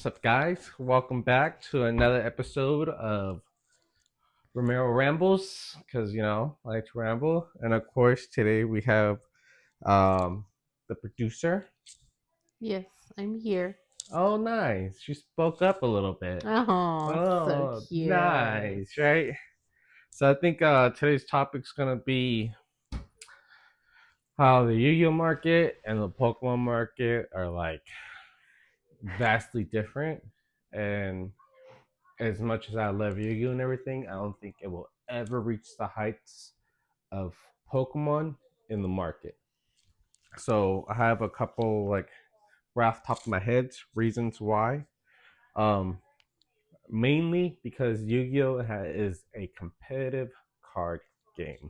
What's up, guys? Welcome back to another episode of Romero Rambles, because I like to ramble. And of course, today we have um, the producer. Yes, I'm here. Oh, nice. She spoke up a little bit. Oh, so Oh, cute. nice, right? So I think today's topic's gonna be how the Yu-Gi-Oh market and the Pokemon market are like vastly different, and as much as I love Yu-Gi-Oh and everything, I don't think it will ever reach the heights of Pokemon in the market. So I have a couple like right off the top of my head reasons why. Um, Mainly because Yu-Gi-Oh is a competitive card game.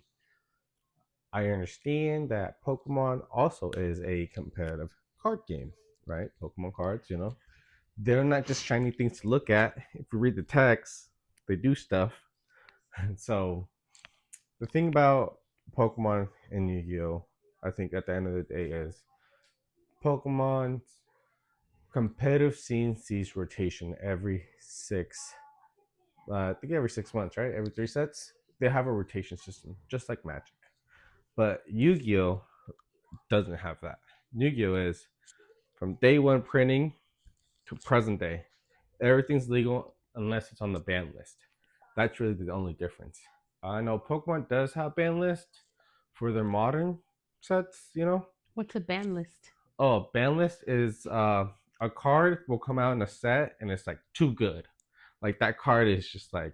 I understand that Pokemon also is a competitive card game, right? Pokemon cards, they're not just shiny things to look at. If you read the text, they do stuff. So the thing about Pokemon and Yu-Gi-Oh, I think at the end of the day is Pokemon's competitive scene sees rotation every I think every 6 months, right? Every 3 sets, they have a rotation system, just like Magic. But Yu-Gi-Oh doesn't have that. Yu-Gi-Oh is from day one printing to present day. Everything's legal unless it's on the ban list. That's really the only difference. I know Pokemon does have ban list for their modern sets. What's a ban list? Oh, ban list is a card will come out in a set and it's like too good. Like that card is just like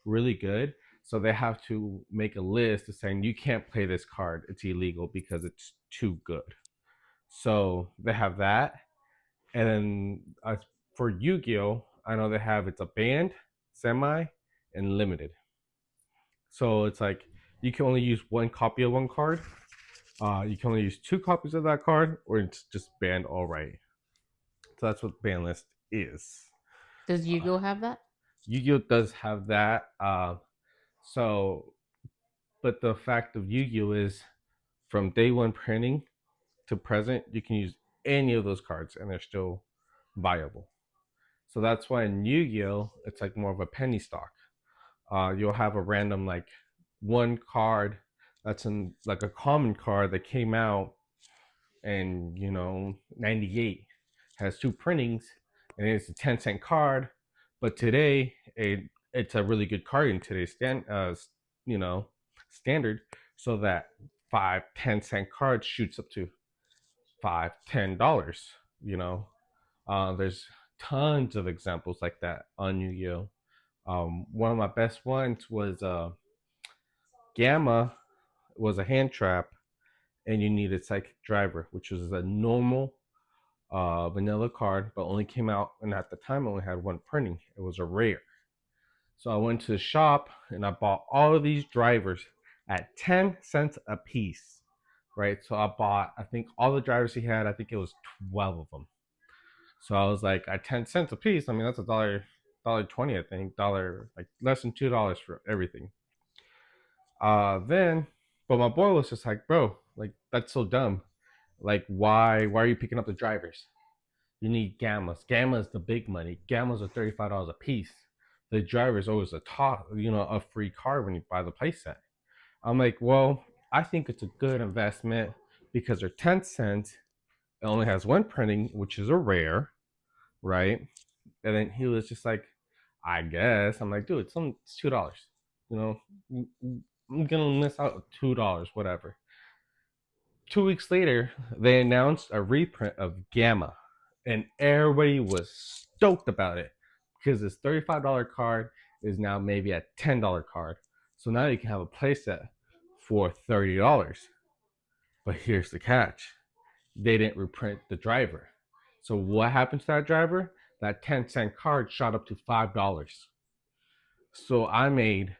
really good. So they have to make a list of saying you can't play this card. It's illegal because it's too good. So they have that. And then for Yu-Gi-Oh, I know they have it's a banned, semi, and limited. So it's like you can only use one copy of one card. You can only use two copies of that card, or it's just banned outright. So that's what ban list is. Does Yugo have that? Yu-Gi-Oh does have that. So, but the fact of Yu-Gi-Oh is from day one printing to present, you can use any of those cards, and they're still viable. So that's why in Yu-Gi-Oh, it's like more of a penny stock. You'll have a random like one card that's in like a common card that came out and 98 has two printings and it's a 10-cent card, but today it's a really good card in today's you know standard, so that 5-10 cent card shoots up to $5-10. There's tons of examples like that on Yu-Gi-Oh. One of my best ones was Gamma was a hand trap, and you needed Psychic Driver, which was a normal vanilla card, but only came out, and at the time only had one printing. It was a rare. So I went to the shop and I bought all of these drivers at 10 cents a piece, right? So I bought, I think all the drivers he had, I think it was 12 of them. So I was like, at 10 cents a piece, I mean, that's dollar 20, I think, dollar, like less than $2 for everything. Then, but my boy was just like, bro, like, that's so dumb. Like, why are you picking up the drivers? You need gammas. Gamma is the big money. Gammas are $35 a piece. The driver is always a free card when you buy the playset. I'm like, well, I think it's a good investment because they're 10 cents. It only has one printing, which is a rare, right? And then he was just like, I guess. I'm like, dude, it's $2. You know, I'm gonna miss out $2, whatever. 2 weeks later, they announced a reprint of Gamma, and everybody was stoked about it because this $35 card is now maybe a $10 card. So now you can have a playset for $30. But here's the catch: they didn't reprint the driver. So what happened to that driver? That 10-cent card shot up to $5. So I made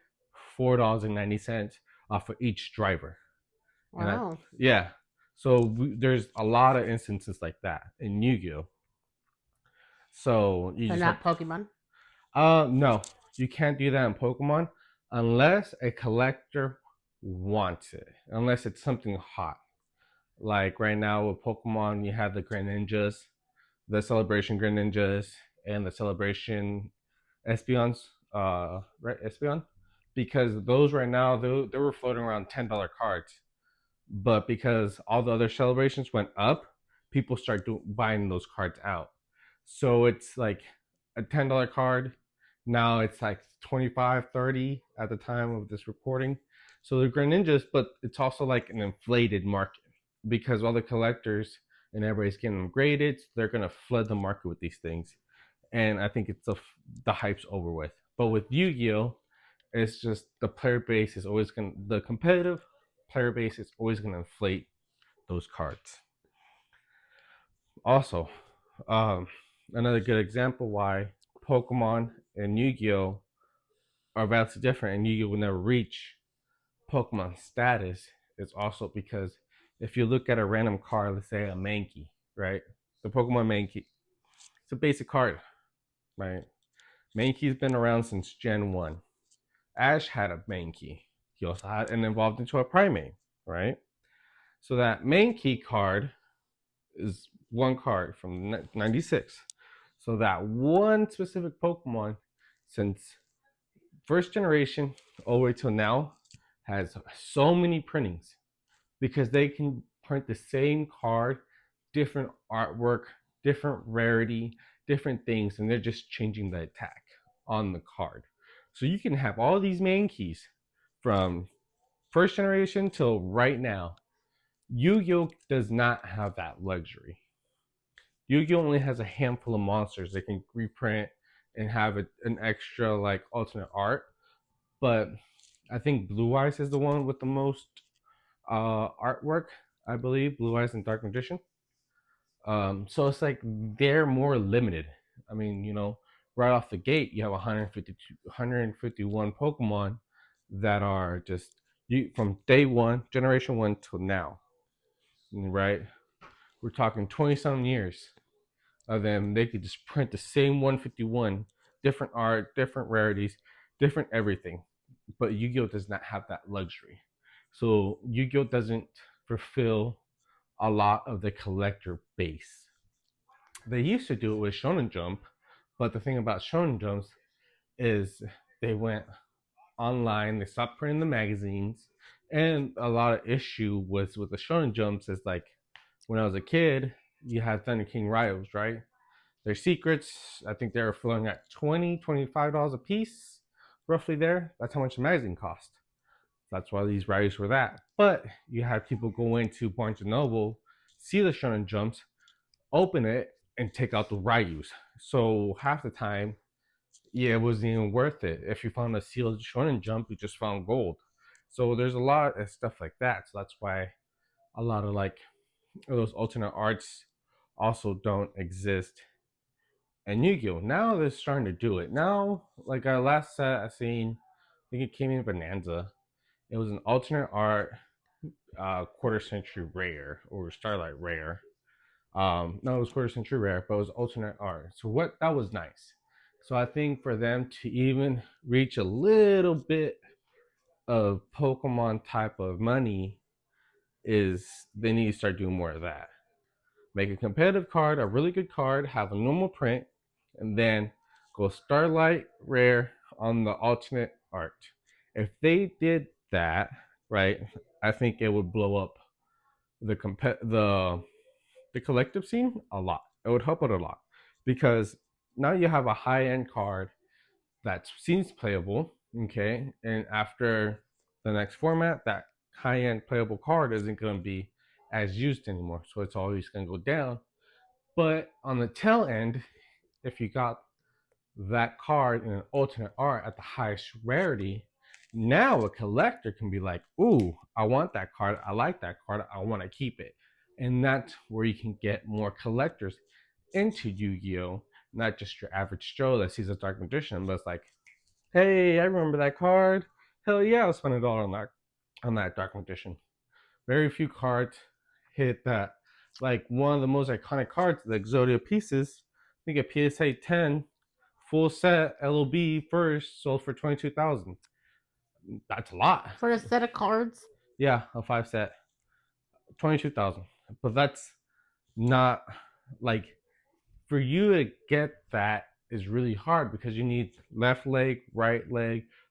$4.90 off of each driver. And Wow. yeah. So there's a lot of instances like that in Yu-Gi-Oh. So you So just have not Pokemon? no, you can't do that in Pokemon unless a collector wants it. Unless it's something hot. Like right now with Pokemon, you have the Greninjas, the Celebration Greninjas, and the celebration Espions, right, Espion, because those right now they were floating around $10 cards, but because all the other celebrations went up, people start buying those cards out. So it's like a $10 card. Now it's like 25, 30 at the time of this recording. So they're Greninjas, but it's also like an inflated market because all the collectors and everybody's getting them graded. So they're going to flood the market with these things. And I think the hype's over with. But with Yu-Gi-Oh, it's just the player base is always going to, the competitive player base is always going to inflate those cards. Also, um, another good example why Pokemon and Yu-Gi-Oh are vastly different, and Yu-Gi-Oh will never reach Pokemon status is also because if you look at a random card, let's say a Mankey, right? The Pokemon Mankey, it's a basic card, right? Mankey's been around since Gen 1. Ash had a Mankey. He also had and evolved into a Primate, right? So that Mankey card is one card from 96. So that one specific Pokemon, since first generation all the way till now, has so many printings because they can print the same card, different artwork, different rarity, different things, and they're just changing the attack on the card. So you can have all these main keys from first generation till right now. Yu-Gi-Oh does not have that luxury. Yu-Gi-Oh only has a handful of monsters they can reprint and have an extra like alternate art. But I think Blue Eyes is the one with the most artwork. I believe Blue Eyes and Dark Magician. So it's like they're more limited. I mean, right off the gate, you have 151 Pokemon that are just from day one, generation one till now, right? We're talking 20 some years of them. They could just print the same 151, different art, different rarities, different everything. But Yu-Gi-Oh does not have that luxury. So Yu-Gi-Oh doesn't fulfill a lot of the collector base. They used to do it with Shonen Jump, but the thing about Shonen Jumps is they went online, they stopped printing the magazines, and a lot of issue was with the Shonen Jumps is like when I was a kid, you had Thunder King Rivals, right? Their secrets, I think they were flowing at $25 a piece, roughly there. That's how much the magazine cost. That's why these rivals were that. But you had people go into Barnes and Noble, see the Shonen Jumps, open it, and take out the Ryus. So half the time, yeah, it wasn't even worth it. If you found a sealed Shonen Jump, you just found gold. So there's a lot of stuff like that. So that's why a lot of like those alternate arts also don't exist in Yu-Gi-Oh. Now they're starting to do it. Now, like our last set I seen, I think it came in Bonanza. It was an alternate art, quarter century rare or Starlight rare. No, it was quarter century rare, but it was alternate art. So what that was nice. So I think for them to even reach a little bit of Pokemon type of money is they need to start doing more of that. Make a competitive card, a really good card, have a normal print, and then go Starlight rare on the alternate art. If they did that, right, I think it would blow up the the collective scene a lot. It would help it a lot because now you have a high end card that seems playable, okay, and after the next format, that high end playable card isn't going to be as used anymore, so it's always going to go down. But on the tail end, if you got that card in an alternate art at the highest rarity, now a collector can be like, ooh, I want that card. I like that card. I want to keep it. And that's where you can get more collectors into Yu-Gi-Oh! Not just your average Joe that sees a Dark Magician, but it's like, hey, I remember that card. Hell yeah, I'll spend $1 on that Dark Magician. Very few cards hit that. Like one of the most iconic cards, the Exodia pieces. I think a PSA 10 full set LOB first sold for 22,000. That's a lot. For a set of cards? Yeah, a 5 set, 22,000. But that's not like for you to get that. is really hard because you need left leg,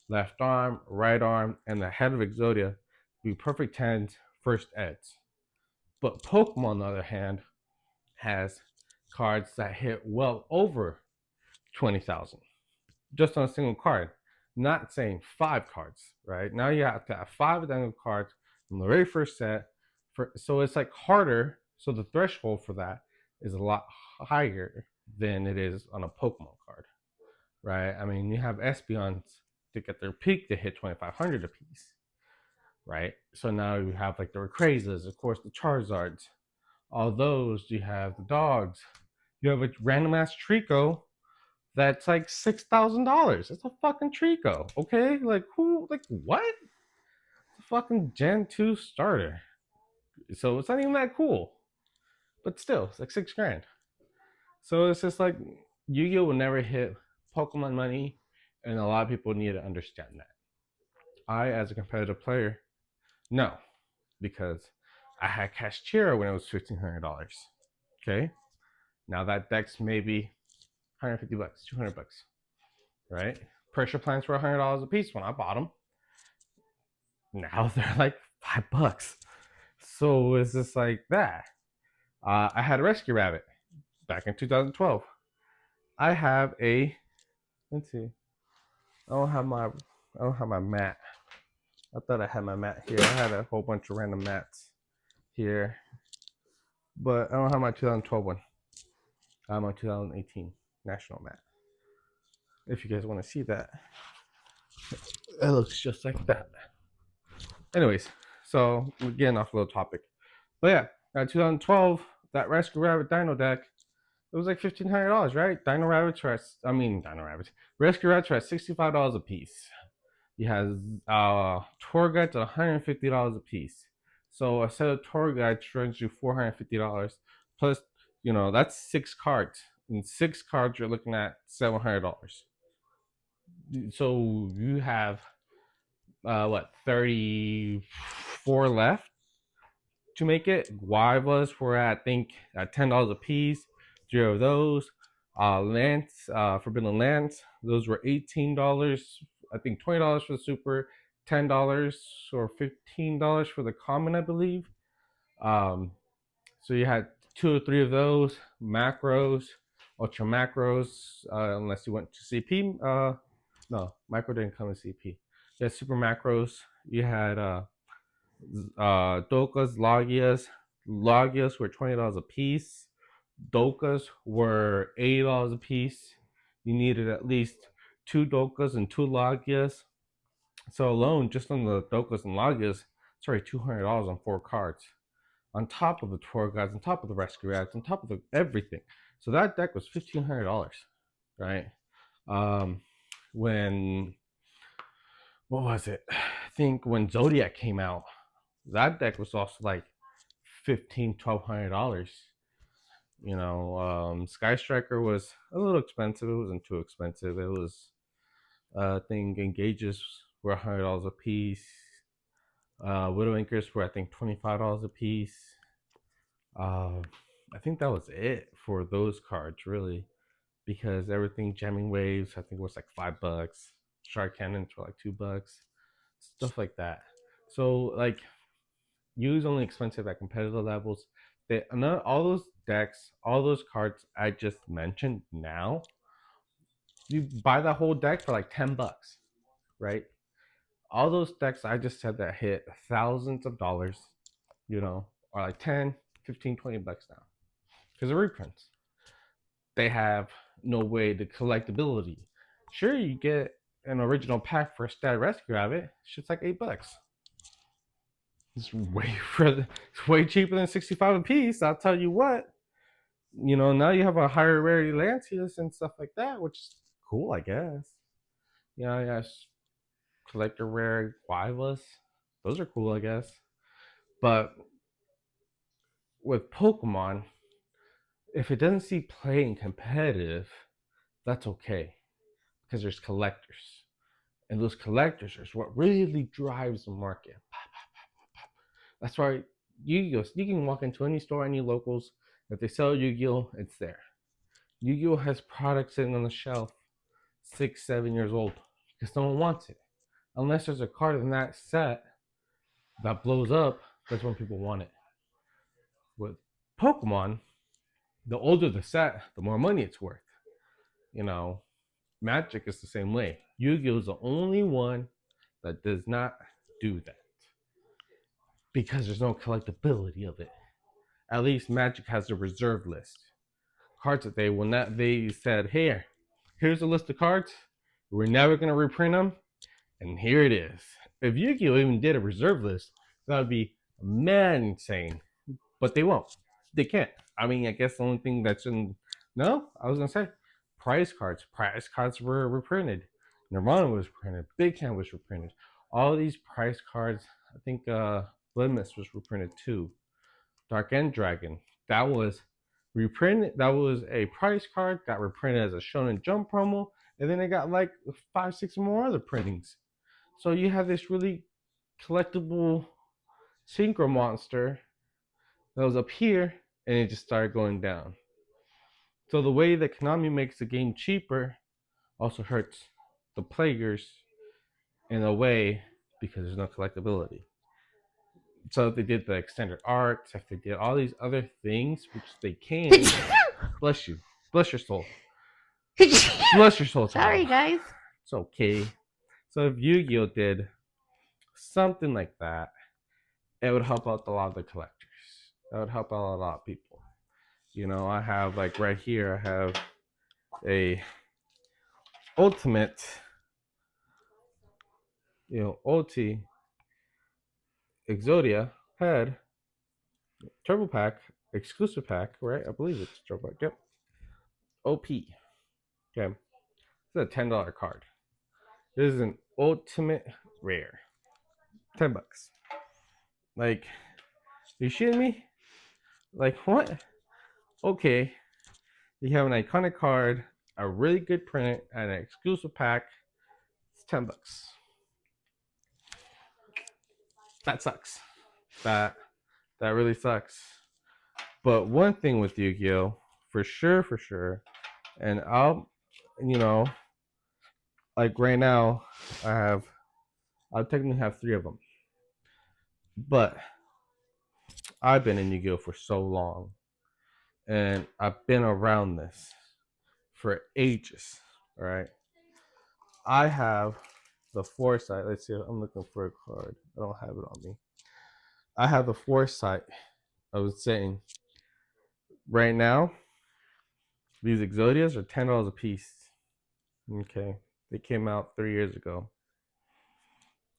left arm, right arm, and the head of Exodia to be perfect 10s, first eds. But Pokemon, on the other hand, has cards that hit well over 20,000 just on a single card. Not saying 5 cards, right? Now you have to have 5 identical cards from the very first set. So it's like harder. So the threshold for that is a lot higher than it is on a Pokemon card, right? I mean, you have Espeons to get their peak to hit 2,500 apiece, right? So now you have like the Rayquazas, of course, the Charizards, all those. You have the dogs. You have a random ass Trico that's like $6,000. It's a fucking Trico, okay? Like who? Like what? It's a fucking Gen 2 starter. So it's not even that cool, but still, it's like 6 grand. So it's just like Yu-Gi-Oh will never hit Pokemon money, and a lot of people need to understand that. I, as a competitive player, no, because I had Cashiera when it was $1,500. Okay, now that deck's maybe 150 bucks, 200 bucks, right? Pressure plants were $100 a piece when I bought them. Now they're like $5. So it's just like that. I had a rescue rabbit back in 2012. I have a, let's see, I don't have my mat. I thought I had my mat here. I had a whole bunch of random mats here, but I don't have my 2012 one. I have my 2018 national mat. If you guys want to see that, it looks just like that. Anyways, so we're getting off a little topic, but yeah, 2012, that Rescue Rabbit Dino deck, it was like $1,500, right? Dino Rabbits. Rescue Rabbits are at $65 a piece. You have tour guides at $150 a piece. So a set of tour guides runs you $450 plus, that's 6 cards. And 6 cards, you're looking at $700. So you have what, 34 left to make it. Guavas were at, I think, at $10 a piece. 3 of those. Lance, Forbidden Lance, those were $18. I think $20 for the super, $10 or $15 for the common, I believe. So you had 2 or 3 of those macros, ultra macros, unless you went to CP. No, micro didn't come in CP. You had super macros. You had Dokas, Logias. Logias were $20 a piece. Dokas were $80 a piece. You needed at least 2 Dokas and 2 Logias. So alone, just on the Dokas and Logias, it's already $200 on 4 cards. On top of the tour guides, on top of the rescue ads, on top of everything. So that deck was $1,500, right? When what was it? I think when Zodiac came out, that deck was also like $1,500, $1,200. Sky Striker was a little expensive. It wasn't too expensive. It was, I think, engages were $100 a piece. Widow Anchors were, I think, $25 a piece. I think that was it for those cards, really, because everything jamming waves, I think, was like $5. Shark cannons were like $2, stuff like that. So like, use only expensive at competitive levels. All those decks, all those cards I just mentioned now, you buy that whole deck for like $10, right? All those decks I just said that hit thousands of dollars, are like 10, 15, $20 now. Because of reprints. They have no way to collectability. Sure, you get an original pack for a stat rescue of it. Shit's like $8. It's way cheaper than 65 a piece. I'll tell you what. Now you have a higher rarity Lancius and stuff like that, which is cool, I guess. Yes, collector rare Guivas. Those are cool, I guess. But with Pokemon, if it doesn't see playing competitive, that's okay. Because there's collectors. And those collectors are what really drives the market. That's why Yu-Gi-Oh! You can walk into any store, any locals. If they sell Yu-Gi-Oh!, it's there. Yu-Gi-Oh has products sitting on the shelf 6, 7 years old because no one wants it. Unless there's a card in that set that blows up, that's when people want it. With Pokemon, the older the set, the more money it's worth. You know, Magic is the same way. Yu-Gi-Oh is the only one that does not do that because there's no collectability of it. At least Magic has a reserve list. Cards that they will not, they said, here's a list of cards. We're never going to reprint them. And here it is. If Yu-Gi-Oh even did a reserve list, that would be mad insane. But they won't. They can't. I mean, I guess the only thing that's in. No, I was going to say prize cards. Prize cards were reprinted. Nirvana was reprinted. Big Hand was reprinted. All these prize cards, I think Blood Mist was reprinted too. Dark End Dragon. That was reprinted. That was a price card. Got reprinted as a Shonen Jump promo, and then it got like 5, 6 more other printings. So you have this really collectible synchro monster that was up here, and it just started going down. So the way that Konami makes the game cheaper also hurts the players in a way because there's no collectability. So if they did the extended arcs, if they did all these other things, which they can, bless you, bless your soul, bless your soul, child. Sorry, guys. It's okay. So if Yu-Gi-Oh did something like that, it would help out a lot of the collectors. That would help out a lot of people. You know, I have like right here, I have a ultimate, ulti Exodia head turbo pack, exclusive pack, right? I believe it's turbo pack. Yep. OP. Okay. This is a $10 card. This is an ultimate rare. $10. Like, you shitting me? Like, what? Okay. You have an iconic card, a really good print, and an exclusive pack. It's $10. That sucks. That really sucks. But one thing with Yu-Gi-Oh, for sure, and you know, like right now, I technically have 3 of them. But I've been in Yu-Gi-Oh for so long, and I've been around this for ages. All right, I have the foresight. Let's see, I'm looking for a card. I don't have it on me. I have the foresight of saying, right now, these Exodias are $10 a piece. Okay, they came out 3 years ago.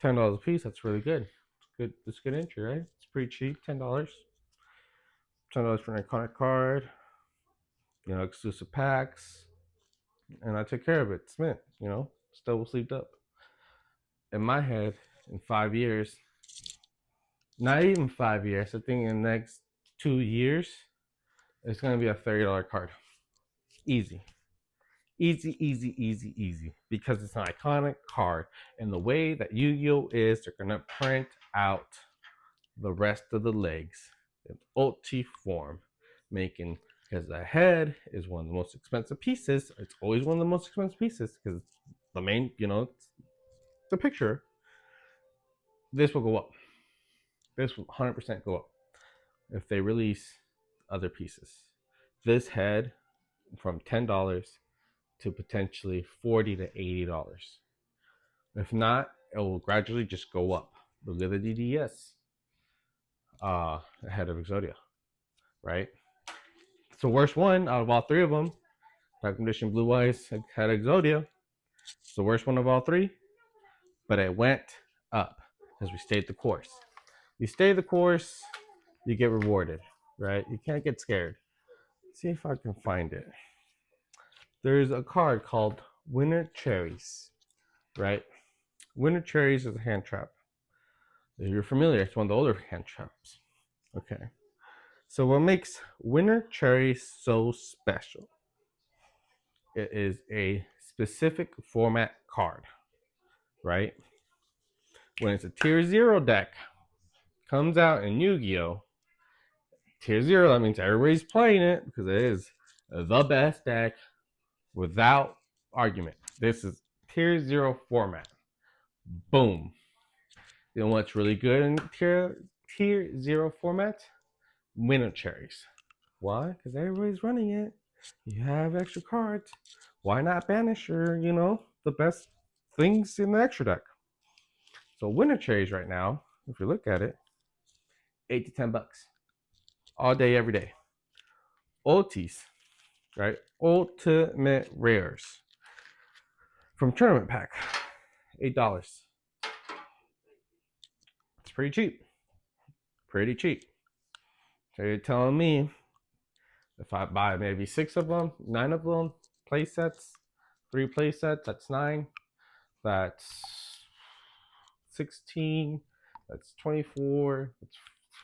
$10 a piece. That's really good. It's good. It's good entry, right? It's pretty cheap. $10. $10 for an iconic card. Exclusive packs, and I took care of it. It's mint. Still sleeved up. In my head, in 5 years, not even 5 years, I think in the next 2 years, it's gonna be a $30 card. Easy. Easy. Because it's an iconic card. And the way that Yu-Gi-Oh is, they're gonna print out the rest of the legs in ulti form, making, because the head is one of the most expensive pieces. It's always one of the most expensive pieces because the main, the picture. This will go up. This will 100% go up if they release other pieces. This head from $10 to potentially $40 to $80. If not, it will gradually just go up. Look at the DDS ahead of Exodia, right? It's the worst one out of all 3 of them. Dark Condition Blue Eyes had Exodia. It's the worst one of all 3, but it went up because we stayed the course. You stay the course, you get rewarded, right? You can't get scared. Let's see if I can find it. There's a card called Winter Cherries, right? Winter Cherries is a hand trap. If you're familiar, it's one of the older hand traps. Okay. So what makes Winter Cherries so special? It is a specific format card, right? When it's a tier 0 deck, comes out in Yu-Gi-Oh! Tier 0, that means everybody's playing it because it is The best deck without argument. This is tier 0 format. Boom. You know what's really good in tier 0 format? Winter cherries. Why? Because everybody's running it. You have extra cards. Why not banish your, the best things in the extra deck? So winter cherries right now, if you look at it, $8 to $10 all day, every day. Ultis, right? Ultimate rares from tournament pack, $8. It's pretty cheap. Pretty cheap. So you're telling me if I buy maybe 6 of them, 9 of them, play sets, 3 play sets, that's 9. That's 16. That's 24. That's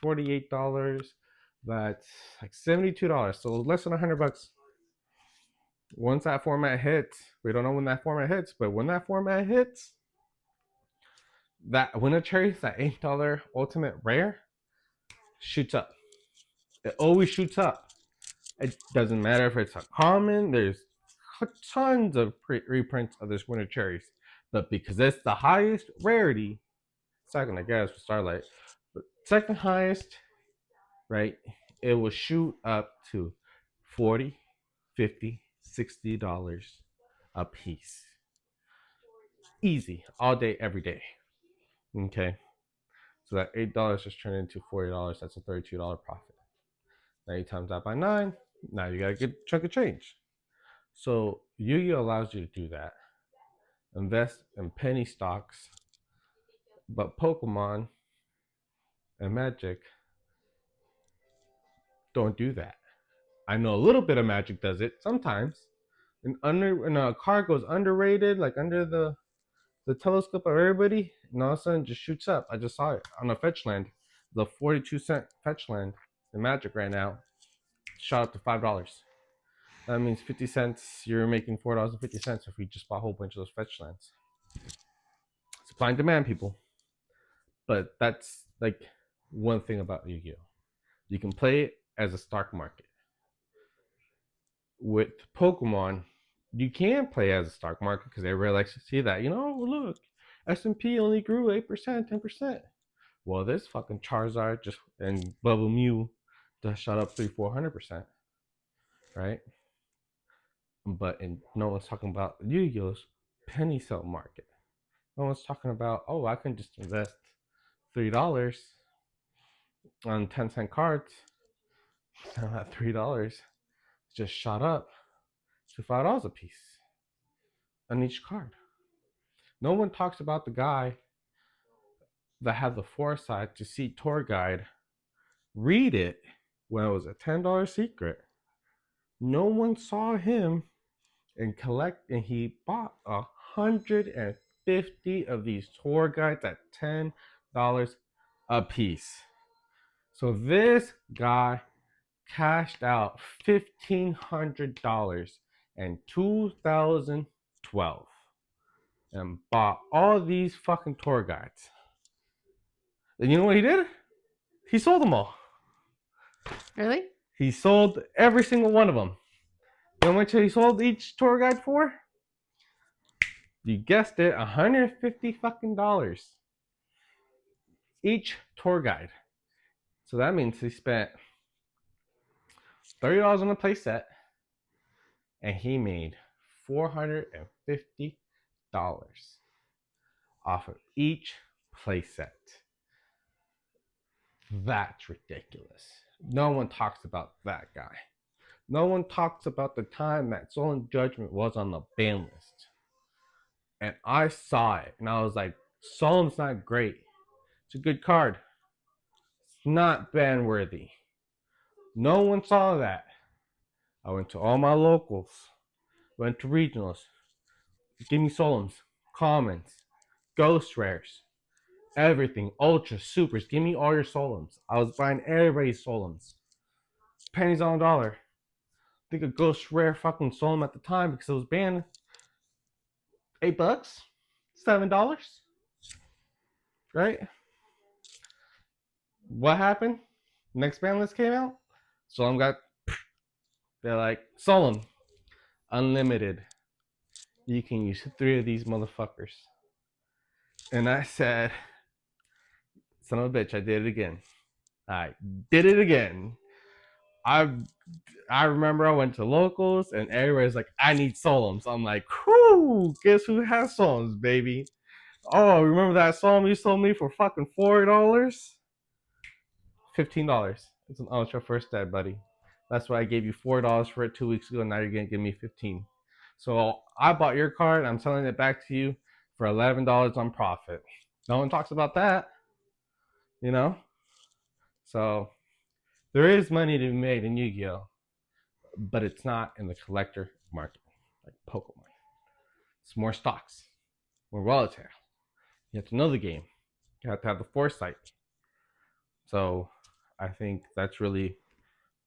$48. That's like $72. So less than $100. Once that format hits, we don't know when that format hits, but when that format hits, that winner cherry, that $8 ultimate rare, shoots up. It always shoots up. It doesn't matter if it's a common. There's tons of reprints of this winter cherries, but because it's the highest rarity, second I guess for Starlight, but second highest, right? It will shoot up to 40, 50, $60 a piece. Easy, all day, every day. Okay. So that $8 just turned into $40. That's a $32 profit. Now you times that by 9. Now you got a good chunk of change. So Yughio allows you to do that. Invest in penny stocks. But Pokemon and Magic don't do that. I know a little bit of Magic does it sometimes. And a card goes underrated, like under the telescope of everybody, and all of a sudden it just shoots up. I just saw it on a fetch land. The 42-cent fetch land in Magic right now shot up to $5. That means 50 cents. You're making $4.50 if we just bought a whole bunch of those fetch lands. Supply and demand, people. But that's like one thing about Yu-Gi-Oh. You can play it as a stock market. With Pokemon, you can play as a stock market because everybody likes to see that. Look, S&P only grew 8%, 10%. Well, this fucking Charizard just and Bubble Mew just shot up 300-400%, right? But no one's talking about Yu-Gi-Oh's penny sell market. No one's talking about, oh, I can just invest $3 on 10-cent cards. Now that $3 just shot up to $5 a piece on each card. No one talks about the guy that had the foresight to see tour guide, read it when it was a $10 secret. No one saw him and he bought 150 of these tour guides at $10 a piece. So this guy cashed out $1,500 in 2012 and bought all these fucking tour guides. And you know what he did? He sold them all. Really? He sold every single one of them. You know how much he sold each tour guide for? You guessed it, 150 fucking dollars each tour guide. So that means he spent $30 on a play set, and he made $450 off of each play set. That's ridiculous. No one talks about that guy. No one talks about the time that Stolen Judgment was on the ban list. And I saw it, and I was like, Solemn's not great. It's a good card. It's not ban worthy. No one saw that. I went to all my locals, went to regionals. Give me Solemns, commons, ghost rares, everything, ultra, supers. Give me all your Solemns. I was buying everybody's Solemns. Pennies on a dollar. I think a ghost rare fucking Solem at the time because it was banned $8, $7, right? What happened? Next ban list came out. Solem got They're like, solemn, unlimited. You can use 3 of these motherfuckers. And I said, son of a bitch, I did it again. I did it again. I I remember I went to locals and everybody's like, I need Solums. I'm like, whoo, guess who has Solums, baby? Oh, remember that Solum you sold me for fucking $4? $15. It's an ultra first ed, buddy. That's why I gave you $4 for it 2 weeks ago. Now you're gonna give me 15. So I bought your card. I'm selling it back to you for $11 on profit. No one talks about that, you know. So there is money to be made in Yu-Gi-Oh, but it's not in the collector market like Pokemon. It's more stocks, more volatile. You have to know the game. You have to have the foresight. So I think that's really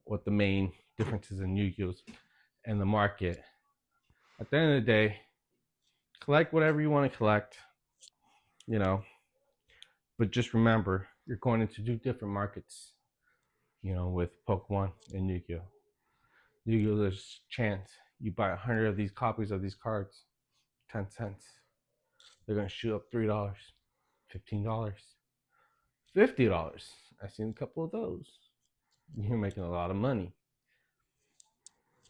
what the main differences in Yu-Gi-Oh's and the market. At the end of the day, collect whatever you want to collect, you know, but just remember you're going into 2 different markets, with Pokemon and Yu-Gi-Oh. Yu-Gi-Oh, there's a chance you buy 100 of these copies of these cards, 10 cents. They're going to shoot up $3, $15, $50. I've seen a couple of those. You're making a lot of money.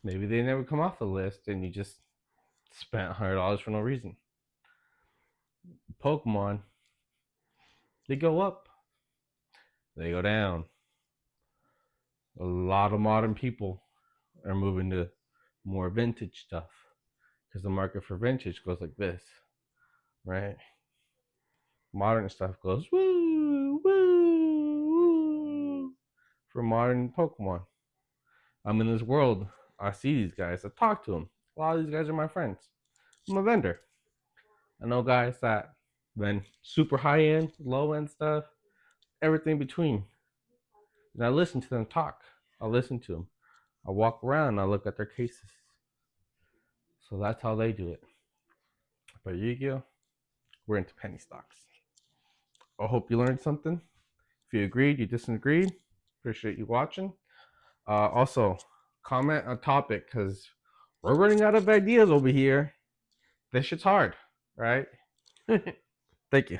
Maybe they never come off the list and you just spent $100 for no reason. Pokemon, they go up, they go down. A lot of modern people are moving to more vintage stuff because the market for vintage goes like this, right? Modern stuff goes woo, woo, woo for modern Pokemon. I'm in this world. I see these guys. I talk to them. A lot of these guys are my friends. I'm a vendor. I know guys that vend super high end, low end stuff, everything between. And I listen to them talk. I listen to them. I walk around and I look at their cases. So that's how they do it. But Yu-Gi-Oh, we're into penny stocks. I hope you learned something. If you agreed, you disagreed, appreciate you watching. Also, comment a topic because we're running out of ideas over here. This shit's hard, right? Thank you.